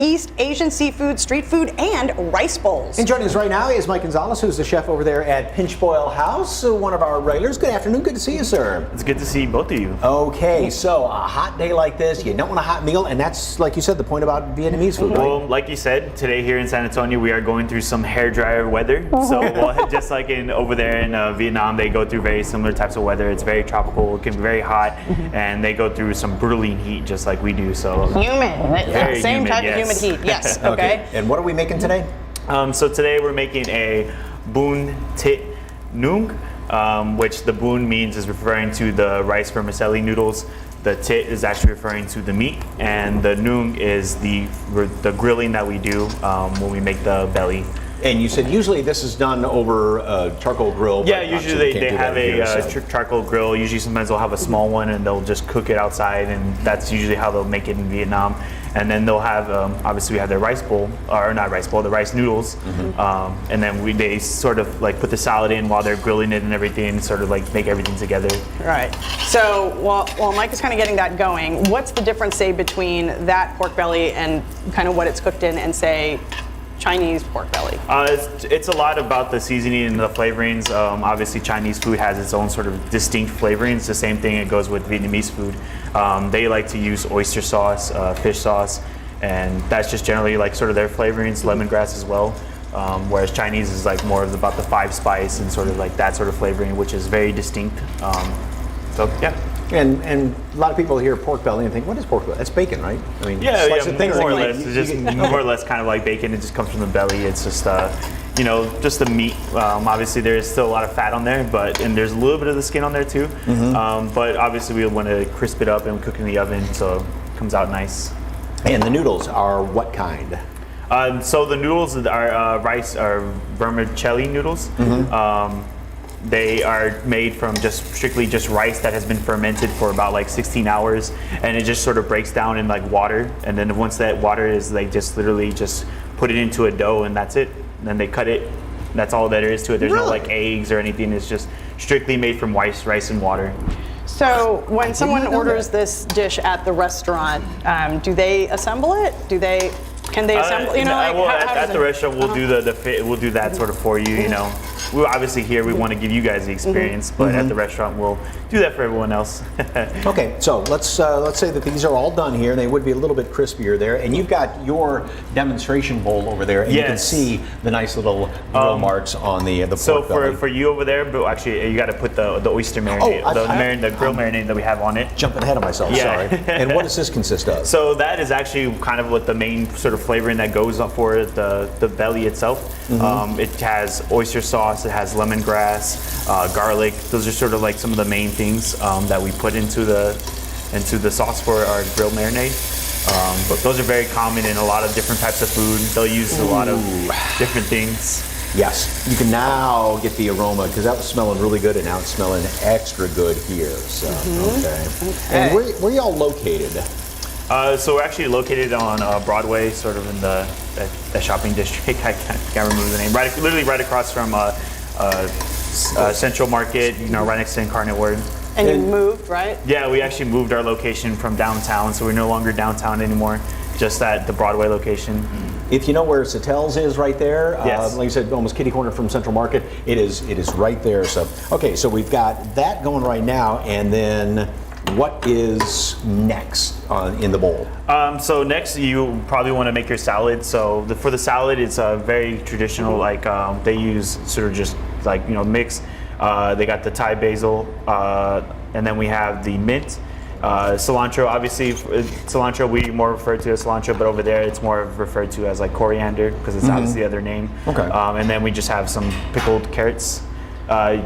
East Asian seafood, street food, and rice bowls. And joining us right now is Mike Gonzalez, who's the chef over there at Pinch Boil House, one of our regulars. Good afternoon, good to see you, sir. It's good to see both of you. Okay, so a hot day like this, you don't want a hot meal, and that's, like you said, the point about Vietnamese food, right? Well, like you said, today here in San Antonio, we are going through some hairdryer weather. So well, just like over there in Vietnam, they go through very similar types of weather. It's very tropical, it can be very hot, and they go through some brutally heat just like we do. So Humid, same type of humid heat, yes. Okay. And what are we making today? So today we're making a bún thịt nướng, which the bún means is referring to the rice vermicelli noodles. The thịt is actually referring to the meat, and the nướng is the grilling that we do when we make the belly. And you said usually this is done over a charcoal grill. Yeah, usually they have a charcoal grill. Usually sometimes they'll have a small one and they'll just cook it outside, and that's usually how they'll make it in Vietnam. And then they'll have, obviously we have their rice bowl, or not rice bowl, the rice noodles. And then they sort of like put the salad in while they're grilling it and everything, sort of like make everything together. Right. So while Mike is kind of getting that going, what's the difference, say, between that pork belly and kind of what it's cooked in and, say, Chinese pork belly? It's a lot about the seasoning and the flavorings. Obviously Chinese food has its own sort of distinct flavorings. The same thing it goes with Vietnamese food. They like to use oyster sauce, fish sauce, and that's just generally like sort of their flavorings, lemongrass as well. Whereas Chinese is like more about the 5 spice and sort of like that sort of flavoring, which is very distinct. So yeah. And a lot of people hear pork belly and think, what is pork belly? That's bacon, right? I mean, yeah, more or less. It's just more or less kind of like bacon. It just comes from the belly. It's just, just the meat. Obviously, there is still a lot of fat on there, and there's a little bit of the skin on there too. But obviously, we want to crisp it up and cook it in the oven so it comes out nice. And the noodles are what kind? So the noodles are vermicelli noodles. They are made from strictly rice that has been fermented for about like 16 hours, and it just sort of breaks down in like water. And then once that water is, they just literally just put it into a dough, and that's it. And then they cut it. That's all there is to it. There's no like eggs or anything. It's just strictly made from rice and water. So when someone orders this dish at the restaurant, do they assemble it? Can they assemble? At the restaurant, we'll do we'll do that sort of for you. We obviously here we want to give you guys the experience, but at the restaurant we'll do that for everyone else. Okay, so let's say that these are all done here. They would be a little bit crispier there, and you've got your demonstration bowl over there, and you can see the nice little grill marks on the pork belly. So for you over there, but actually you got to put the oyster marinade, the grill marinade that we have on it. Jumping ahead of myself, sorry. And what does this consist of? So that is actually kind of what the main sort of flavoring that goes up for the belly itself. It has oyster sauce, it has lemongrass, garlic. Those are sort of like some of the main things that we put into the sauce for our grill marinade. But those are very common in a lot of different types of food. They'll use a lot of different things. Yes, you can now get the aroma, because that was smelling really good, and now it's smelling extra good here. So okay. And where y'all located? So we're actually located on Broadway, sort of in the shopping district. I can't remember the name. Literally right across from Central Market. Right next to Incarnate Word. And you moved, right? Yeah, we actually moved our location from downtown, so we're no longer downtown anymore. Just at the Broadway location. If you know where Satel's is right there, yes. Like you said, almost kitty corner from Central Market, it is right there. So okay, so we've got that going right now, and then what is next in the bowl? So next, you probably want to make your salad. So for the salad, it's very traditional. Like they use sort of just like mix. They got the Thai basil, and then we have the mint, cilantro. Obviously, cilantro we more refer to as cilantro, but over there it's more referred to as like coriander, because it's obviously the other name. Okay. And then we just have some pickled carrots.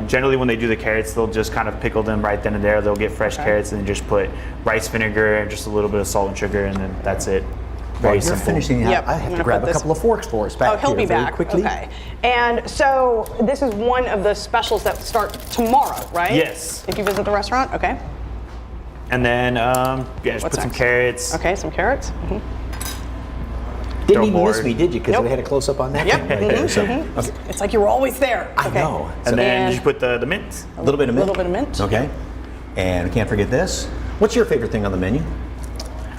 Generally, when they do the carrots, they'll just kind of pickle them right then and there. They'll get fresh carrots and then just put rice vinegar and just a little bit of salt and sugar, and then that's it. Very simple. You're finishing that. I have to grab a couple of forks for us back here. Oh, he'll be back quickly. Okay. And so this is one of the specials that start tomorrow, right? Yes. If you visit the restaurant, okay. And then just put some carrots. Okay, some carrots. Didn't even miss me, did you? Because we had a close up on that. Yep. Right there. So, It's like you were always there. I know. And then you put the mint. A little bit of mint. A little bit of mint. Okay. And we can't forget this. What's your favorite thing on the menu?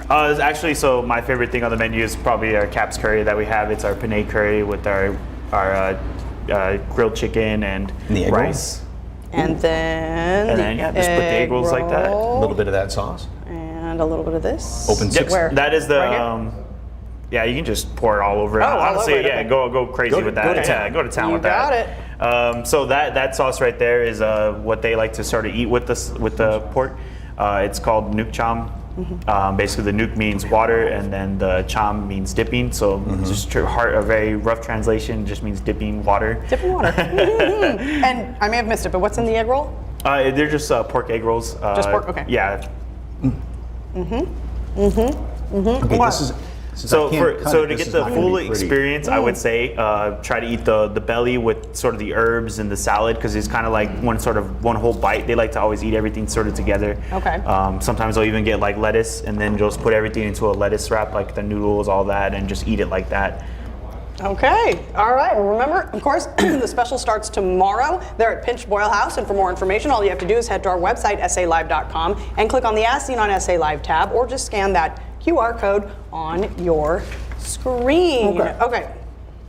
Actually, so my favorite thing on the menu is probably our Caps curry that we have. It's our penne curry with our grilled chicken and the egg rice. And then, Yeah, just put the egg rolls like that. A little bit of that sauce. And a little bit of this. Open six. Where? That is the. Right here? Yeah, you can just pour it all over. Oh, all honestly, over it, yeah, okay. go crazy Go to- with that. go to Yeah, town. go to town You with that. got So that sauce right there is what they like to sort of eat with the pork. It's called nuke cham. Basically, the nuke means water, and then the cham means dipping. So just a very rough translation, just means dipping water. Dipping water. And I may have missed it, but what's in the egg roll? They're just pork egg rolls. Just pork? Okay. Yeah. Okay, this is. since I So can't cut so it, to this get is the not gonna full be pretty. experience, I would say try to eat the belly with sort of the herbs and the salad because it's kind of like one whole bite. They like to always eat everything sort of together. Okay. Sometimes they'll even get like lettuce and then just put everything into a lettuce wrap, like the noodles, all that, and just eat it like that. Okay, all right. Well, remember, of course, the special starts tomorrow. They're at Pinch Boyle House, and for more information, all you have to do is head to our website, salive.com, and click on the As Seen on SA Live tab, or just scan that QR code on your screen. Okay. Okay.